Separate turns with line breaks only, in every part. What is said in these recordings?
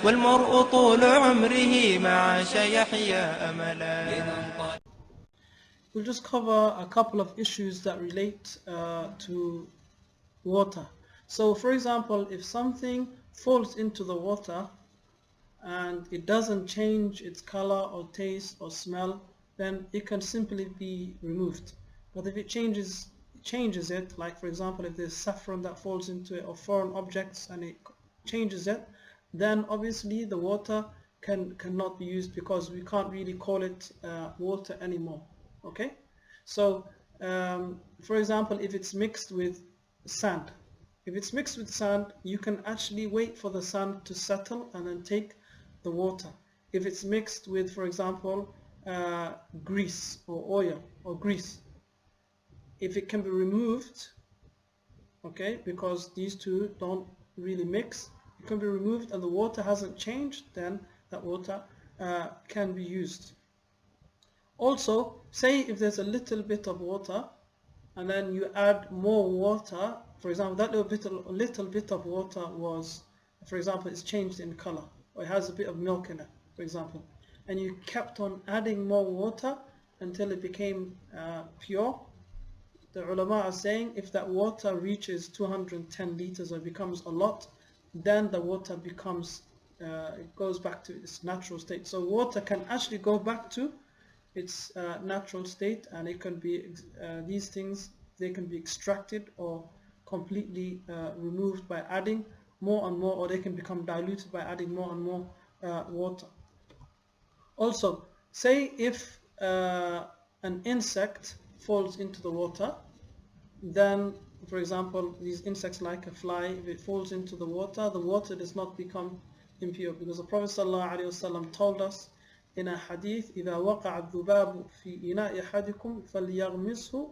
والمرء طول عمره ما عاش يحيا أملا.
We'll just cover a couple of issues that relate to water. So for example, if something falls into the water and it doesn't change its color or taste or smell, then it can simply be removed. But if it changes it, like for example if there's saffron that falls into it or foreign objects and it changes it, then obviously the water cannot be used because we can't really call it water anymore. Okay, so for example, if it's mixed with sand, you can actually wait for the sand to settle and then take the water. If it's mixed with, for example, grease or oil or grease, if it can be removed, okay, because these two don't really mix, it can be removed and the water hasn't changed, then that water can be used. Also, say if there's a little bit of water and then you add more water, for example, that little bit of water was, for example, it's changed in color, or it has a bit of milk in it, for example, and you kept on adding more water until it became pure. The ulama are saying if that water reaches 210 liters or becomes a lot, then the water becomes, it goes back to its natural state. So water can actually go back to its natural state, and it can be these things, they can be extracted or completely removed by adding more and more, or they can become diluted by adding more and more water. Also, say if an insect falls into the water, then for example these insects like a fly, if it falls into the water does not become impure, because the Prophet ﷺ told us in a hadith, إذا وقع الذباب في إناء أحدكم فليغمسه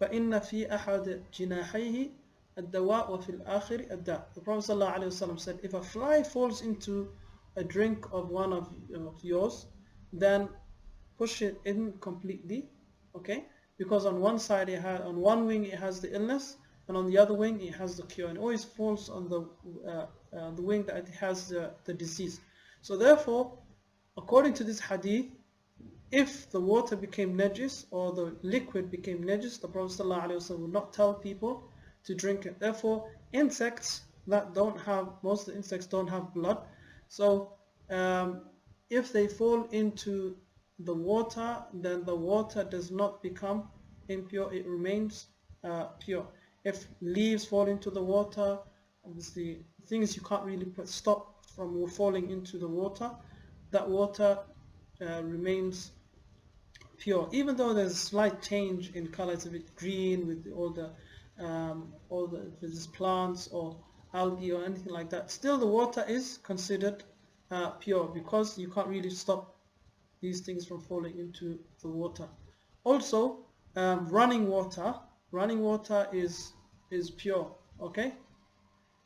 فإن في أحد جناحيه الدواء وفي الآخر الداء. The Prophet ﷺ said, if a fly falls into a drink of one of yours, then push it in completely, okay? Because on one side on one wing it has the illness, and on the other wing it has the cure, and always falls on the wing that it has the disease. So therefore, according to this hadith, if the water became najis or the liquid became najis, the Prophet ﷺ would not tell people to drink it. Therefore, insects that don't have, most of the insects don't have blood, so if they fall into the water, then the water does not become impure, it remains pure. If leaves fall into the water, obviously things you can't really stop from falling into the water, that water remains pure, even though there's a slight change in color. It's a bit green with all the if it's plants or algae or anything like that, still the water is considered pure, because you can't really stop these things from falling into the water. Also, running water is pure, okay?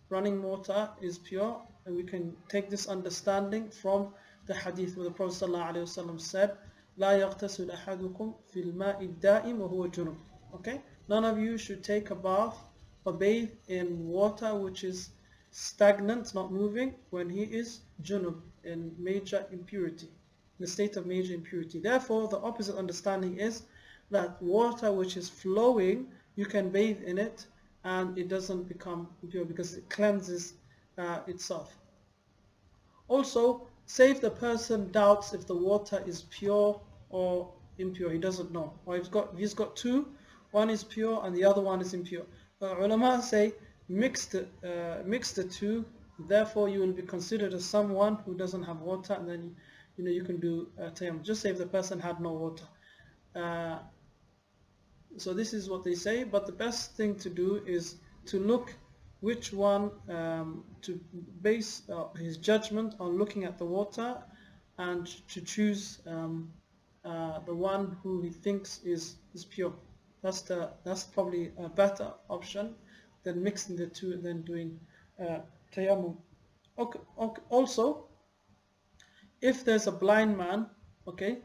Running water is pure, and we can take this understanding from the hadith where the Prophet ﷺ said, لا يغتسل أحدكم في الماء الدائم وهو جنب. Okay? None of you should take a bath or bathe in water which is stagnant, not moving, when he is junub, in major impurity, in the state of major impurity. Therefore, the opposite understanding is that water which is flowing, you can bathe in it and it doesn't become impure because it cleanses itself. Also, say if the person doubts if the water is pure or impure, he doesn't know, or he's got two, one is pure and the other one is impure. The ulama say mix the two, therefore you will be considered as someone who doesn't have water, and then you can do tayammum. Just say if the person had no water. So this is what they say, but the best thing to do is to look which one, to base his judgment on looking at the water, and to choose the one who he thinks is pure. That's probably a better option than mixing the two and then doing tayammum. Okay. Also, if there's a blind man, okay,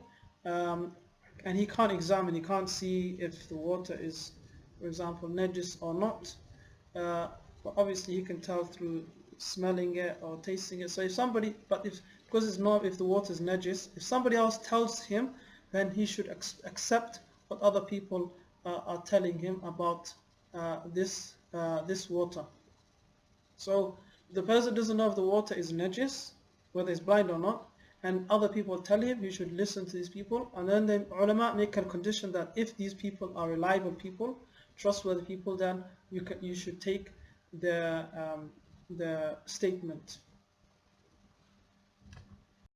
and he can't examine, he can't see if the water is, for example, najis or not, but obviously he can tell through smelling it or tasting it. So if somebody, but if, because it's not, if the water is najis, if somebody else tells him, then he should accept what other people are telling him about this water. So the person doesn't know if the water is najis, whether he's blind or not, and other people tell him, you should listen to these people. And then the ulama make a condition that if these people are reliable people, trustworthy people, then you should take the statement.